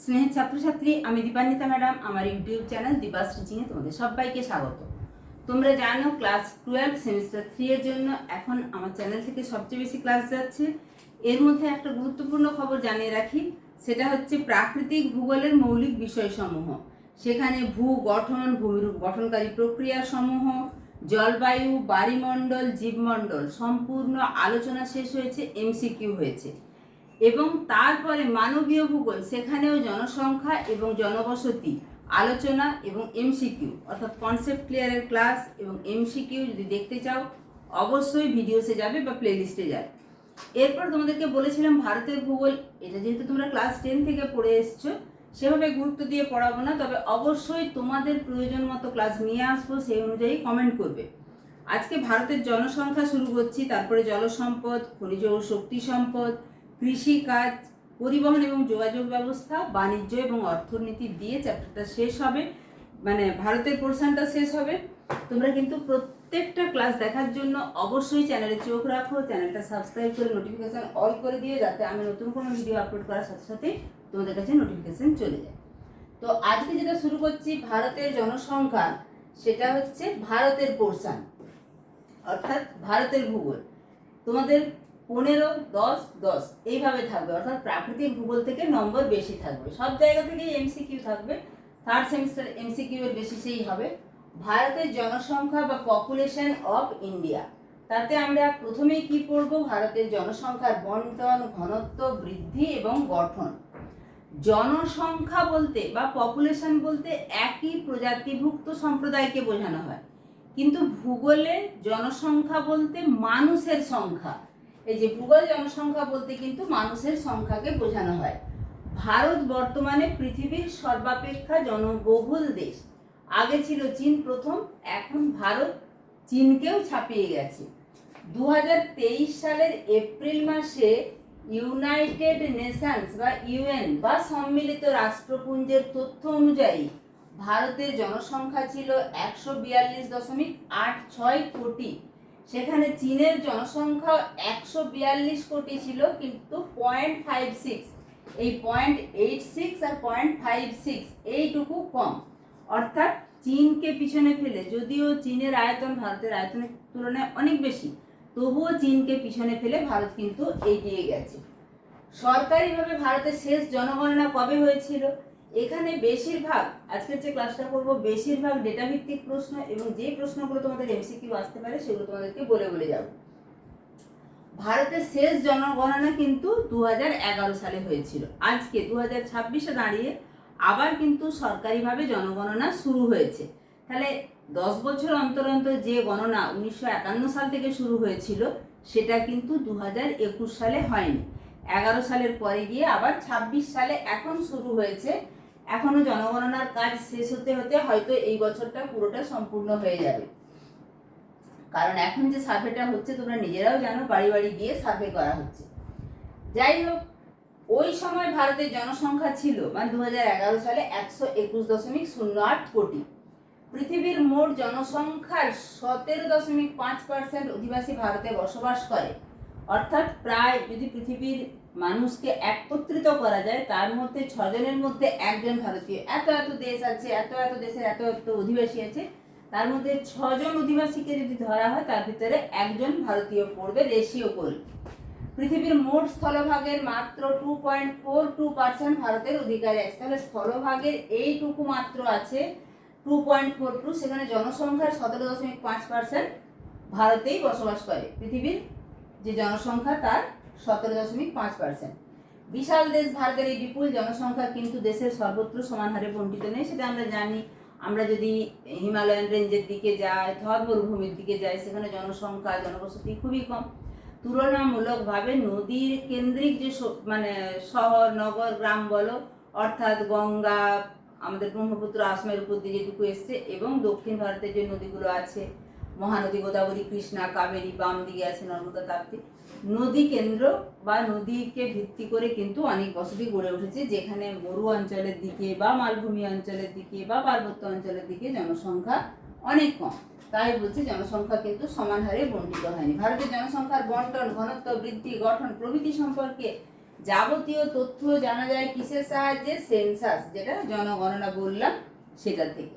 স্নেহের ছাত্রছাত্রী, আমি দীপান্বিতা ম্যাডাম। আমার ইউটিউব চ্যানেল দীপাস টিচিংয়ে তোমাদের সবাইকে স্বাগত। তোমরা জানো ক্লাস 12 সেমিস্টার 3 এর জন্য এখন আমার চ্যানেল থেকে সবচেয়ে বেশি ক্লাস যাচ্ছে। এর মধ্যে একটা গুরুত্বপূর্ণ খবর জানিয়ে রাখি, সেটা হচ্ছে প্রাকৃতিক ভূগোলের মৌলিক বিষয়সমূহ। সেখানে ভূ গঠন, ভূমিরূপ গঠনকারী প্রক্রিয়াসমূহ, জলবায়ু, বায়ুমণ্ডল, জীবমণ্ডল সম্পূর্ণ আলোচনা শেষ হয়েছে, এমসিকিউ হয়েছে। এবং তারপরে মানবীয় ভূগোল, সেখানেও জনসংখ্যা এবং জনবসতি আলোচনা এবং এমসিকিউ অর্থাৎ কনসেপ্ট ক্লিয়ারের ক্লাস এবং এমসিকিউ যদি দেখতে চাও অবশ্যই ভিডিওসে যাবে বা প্লেলিস্টে যাবে। এরপর তোমাদেরকে বলেছিলাম ভারতের ভূগোল, এটা যেহেতু তোমরা ক্লাস 10 থেকে পড়ে এসছো সেভাবে গুরুত্ব দিয়ে পড়াবো না, তবে অবশ্যই তোমাদের প্রয়োজন মতো ক্লাস নিয়ে আসবো, সেই অনুযায়ী কমেন্ট করবে। আজকে ভারতের জনসংখ্যা শুরু করছি, তারপরে জলসম্পদ, খনিজ ও শক্তি সম্পদ, কৃষিকাজ, পরিবহন এবং যোগাযোগ ব্যবস্থা, বাণিজ্য এবং অর্থনীতি দিয়ে চ্যাপ্টারটা শেষ হবে, মানে ভারতের পোর্শনটা শেষ হবে। তোমরা কিন্তু প্রত্যেকটা ক্লাস দেখার জন্য অবশ্যই চ্যানেলে চোখ রাখো, চ্যানেলটা সাবস্ক্রাইব করে নোটিফিকেশান অল করে দিয়ে, যাতে আমি নতুন কোনো ভিডিও আপলোড করার সাথে সাথে তোমাদের কাছে নোটিফিকেশান চলে যায়। তো আজকে যেটা শুরু করছি ভারতের জনসংখ্যা, সেটা হচ্ছে ভারতের পোর্শন অর্থাৎ ভারতের ভূগোল। তোমাদের 15, 10, 10 এইভাবে থাকবে, অর্থাৎ প্রাকৃতিক ভূগোল থেকে নম্বর বেশি থাকবে, সব জায়গা থেকেই এমসিকিউ থাকবে। থার্ড সেমিস্টার এমসিকিউ এর বেসিসেই হবে। ভারতের জনসংখ্যা বা পপুলেশন অফ ইন্ডিয়া, তাতে আমরা প্রথমেই কি পড়বো? ভারতের জনসংখ্যার বন্টন, ঘনত্ব, বৃদ্ধি এবং গঠন। জনসংখ্যা বলতে বা পপুলেশন বলতে একই প্রজাতিভুক্ত সম্প্রদায়কে বোঝানো হয়, কিন্তু ভূগোলে জনসংখ্যা বলতে মানুষের সংখ্যা। এই যে ভূগোল জনসংখ্যা বলতে কিন্তু মানুষের সংখ্যাকে বোঝানো হয়। ভারত বর্তমানে পৃথিবীর সর্বাপেক্ষা জনবহুল দেশ। আগে ছিল চীন প্রথম, এখন ভারত চীনকেও ছাপিয়ে গেছে। 2023 সালের এপ্রিল মাসে ইউনাইটেড নেশনস বা ইউএন বা সম্মিলিত রাষ্ট্রপুঞ্জের তথ্য অনুযায়ী ভারতের জনসংখ্যা ছিল 142.86 কোটি। সেখানে চীনের জনসংখ্যা 142 কোটি ছিল, কিন্তু 0.56, এই 0.86 আর 0.56 এইটুকু কম। অর্থাৎ চীনকে পিছনে ফেলে, যদিও চীনের আয়তন ভারতের আয়তনের তুলনায় অনেক বেশি, তবুও চীনকে পিছনে ফেলে ভারত কিন্তু এগিয়ে গেছে। সরকারিভাবে ভারতের শেষ জনগণনা কবে হয়েছিল? এখানে বেশিরভাগ, আজকের যে ক্লাসটা করব বেশিরভাগ ডেটা ভিত্তিক প্রশ্ন, এবং যে প্রশ্নগুলো তোমাদের এমসিকিউ আসতে পারে সেগুলো তোমাদেরকে বলে যাব। ভারতের শেষ জনগণনা কিন্তু 2011 সালে হয়েছিল। আজকে 2026-এ দাঁড়িয়ে আবার কিন্তু সরকারিভাবে জনগণনা শুরু হয়েছে। তাহলে 10 বছর অন্তর অন্তর যে গণনা 1951 সাল থেকে শুরু হয়েছিল, সেটা কিন্তু 2021 সালে হয়নি। 11 সালের পরে গিয়ে আবার 26 সালে এখন শুরু হয়েছে। এখনো জনগণনার কাজ শেষ হতে হতে হয়তো এই বছরটা পুরোটা সম্পূর্ণ হয়ে যাবে, কারণ এখন যে সার্ভেটা হচ্ছে তোমরা নিজেরাও জানো, বাড়ি বাড়ি গিয়ে সার্ভে করা হচ্ছে। যাই হোক, ওই সময় ভারতের জনসংখ্যা ছিল, মানে 2011 সালে 121.08 কোটি। পৃথিবীর মোট জনসংখ্যার 17.5% অধিবাসী ভারতে বসবাস করে। অর্থাৎ প্রায়, যদি পৃথিবীর মানুষকে একত্রিত করা যায়, তার মধ্যে 6 জনের মধ্যে একজন ভারতীয়। এত এত দেশ আছে, এত এত দেশের এত এত অধিবাসী আছে, তার মধ্যে 6 জন অধিবাসীকে যদি ধরা হয়, তার ভিতরে একজন ভারতীয় পড়বে, রেশিও করবে। পৃথিবীর মোট স্থলভাগের মাত্র 2.42% ভারতের অধিকারে আছে। তাহলে স্থলভাগের এইটুকু মাত্র আছে 2.42, সেখানে জনসংখ্যার 17.5% ভারতেই বসবাস করে। পৃথিবীর যে জনসংখ্যা তার 17.5%। বিশাল দেশ ভারতের এই বিপুল জনসংখ্যা কিন্তু দেশের সর্বত্র সমান হারে বণ্টিত নেই, সেটা আমরা জানি। আমরা যদি হিমালয়ান রেঞ্জের দিকে যাই, থর মরুভূমির দিকে যাই, সেখানে জনসংখ্যা, জনবসতি খুবই কম। তুলনামূলকভাবে নদীর কেন্দ্রিক যে মানে শহর, নগর, গ্রাম বলো, অর্থাৎ গঙ্গা, আমাদের ব্রহ্মপুত্র আসামের উপর দিয়ে যেটুকু এসছে, এবং দক্ষিণ ভারতের যে নদীগুলো আছে, মহানদী গোদাবরী, কৃষ্ণা, কাবেরী, বাম দিকে আছে নর্মদা, তাপ্তি, নদী কেন্দ্র বা নদীকে ভিত্তি করে কিন্তু অনেক বসতি গড়ে উঠেছে, যেখানে মরু অঞ্চলের দিকে বা মালভূমি অঞ্চলের দিকে বা পার্বত্য অঞ্চলের দিকে জনসংখ্যা অনেক কম। তাই বলছে জনসংখ্যা কিন্তু সমান হারে বণ্টিত হয়নি। ভারতের জনসংখ্যার বন্টন, ঘনত্ব, বৃদ্ধি, গঠন প্রভৃতি সম্পর্কে যাবতীয় তথ্য জানা যায় কিসের সাহায্যে? সেন্সাস, যেটা জনগণনা বললাম সেটা থেকে।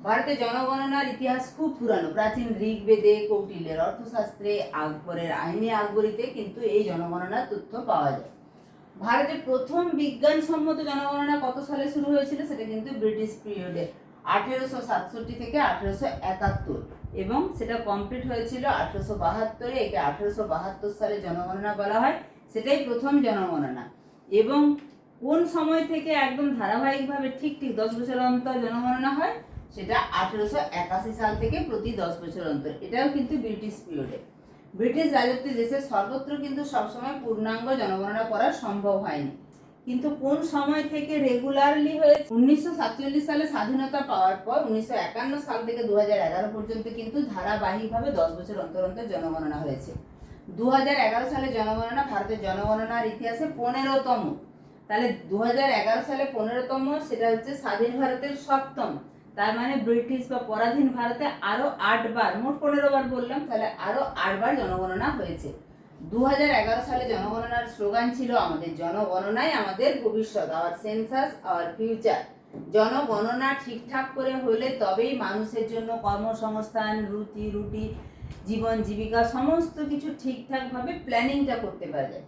ভারতের জনগণনার ইতিহাস খুব পুরানো, প্রাচীন ঋগ্বেদে, কৌটিল্যের অর্থশাস্ত্রে, আকবরের আইনে আকবরীতে কিন্তু এই জনগণনার তথ্য পাওয়া যায়। ভারতের প্রথম বিজ্ঞানসম্মত জনগণনা কত সালে শুরু হয়েছিল? সেটা কিন্তু ব্রিটিশ পিরিয়ডে 1867 থেকে 1871, এবং সেটা কমপ্লিট হয়েছিল 1872-এ। একে 1872 সালে জনগণনা বলা হয়, সেটাই প্রথম জনগণনা। এবং কোন সময় থেকে একদম ধারাবাহিকভাবে ঠিক 10 বছর অন্তর জনগণনা হয়? সেটা 1881 সাল থেকে প্রতি 10 বছর অন্তর। এটাও কিন্তু ব্রিটিশ পিরিয়ডে। ব্রিটিশ রাজত্বে দেশের সর্বত্র কিন্তু সবসময় পূর্ণাঙ্গ জনগণনা করা সম্ভব হয়নি, কিন্তু কোন সময় থেকে রেগুলারলি হয়েছে? 1947 সালে স্বাধীনতা পাওয়ার পর 1951 সাল থেকে 2011 পর্যন্ত কিন্তু ধারাবাহিকভাবে 10 বছর অন্তর অন্তর জনগণনা হয়েছে। 2011 সালে জনগণনা ভারতের জনগণনার ইতিহাসে 15তম। তাহলে 2011 সালে 15তম, সেটা হচ্ছে স্বাধীন ভারতের 7তম। তার মানে ব্রিটিশ বা পরাধীন ভারতে আরো 8 বার, মোট 15 বার বললাম, তাহলে আরো 8 বার জনগণনা হয়েছে। 2011 সালে জনগণনার স্লোগান ছিল, আমাদের জনগণনাই আমাদের ভবিষ্যৎ, আওয়ার সেন্সাস আওয়ার ফিউচার। জনগণনা ঠিকঠাক করে হলে তবেই মানুষের জন্য কর্মসংস্থান, রুটি জীবন জীবিকা সমস্ত কিছু ঠিকঠাকভাবে প্ল্যানিংটা করতে পারা যায়।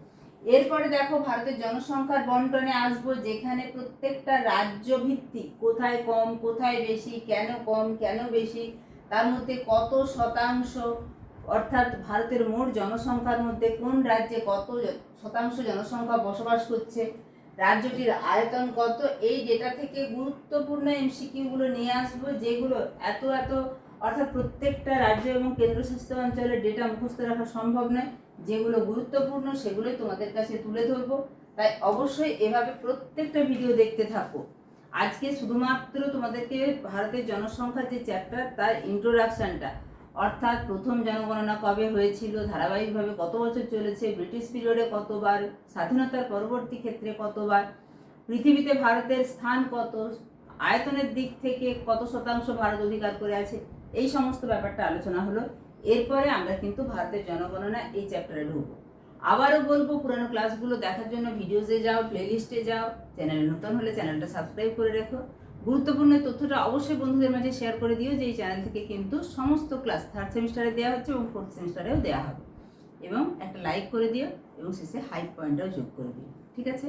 এরপরে দেখো ভারতের জনসংখ্যার বন্টনে আসবো, যেখানে প্রত্যেকটা রাজ্য ভিত্তিক, কোথায় কম কোথায় বেশি, কেন কম কেন বেশি, তার মধ্যে কত শতাংশ, অর্থাৎ ভারতের মোট জনসংখ্যার মধ্যে কোন রাজ্যে কত শতাংশ জনসংখ্যা বসবাস করছে, রাজ্যটির আয়তন কত। এই ডেটা থেকে গুরুত্বপূর্ণ এমসিকিউগুলো নিয়ে আসবো, যেগুলো এত অর্থাৎ প্রত্যেকটা রাজ্য এবং কেন্দ্রশাসিত অঞ্চলের ডেটা মুখস্থ রাখা সম্ভব নয়। যেগুলো গুরুত্বপূর্ণ সেগুলোই তোমাদের কাছে তুলে ধরবো, তাই অবশ্যই এভাবে প্রত্যেকটা ভিডিও দেখতে থাকো। আজকে শুধুমাত্র তোমাদেরকে ভারতের জনসংখ্যার যে চ্যাপ্টার, তার ইন্ট্রোডাকশনটা, অর্থাৎ প্রথম জনগণনা কবে হয়েছিল, ধারাবাহিকভাবে কত বছর চলেছে, ব্রিটিশ পিরিয়ডে কতবার, স্বাধীনতার পরবর্তী ক্ষেত্রে কতবার, পৃথিবীতে ভারতের স্থান কত, আয়তনের দিক থেকে কত শতাংশ ভারত অধিকার করে আছে, এই সমস্ত ব্যাপারটা আলোচনা হলো। এরপরে আমরা কিন্তু ভারতের জনগণনা এই চ্যাপ্টারে ঢুকবো। আবারও বলবো, পুরানো ক্লাসগুলো দেখার জন্য ভিডিওসে যাও, প্লেলিস্টে যাও, চ্যানেলে নতুন হলে চ্যানেলটা সাবস্ক্রাইব করে রেখো। গুরুত্বপূর্ণ তথ্যটা অবশ্যই বন্ধুদের মাঝে শেয়ার করে দিও, যে এই চ্যানেল থেকে কিন্তু সমস্ত ক্লাস 3rd সেমিস্টারে দেওয়া হচ্ছে এবং 4th সেমিস্টারেও দেওয়া হবে। এবং একটা লাইক করে দিও এবং শেষে হাই পয়েন্টটাও যোগ করে দিও, ঠিক আছে?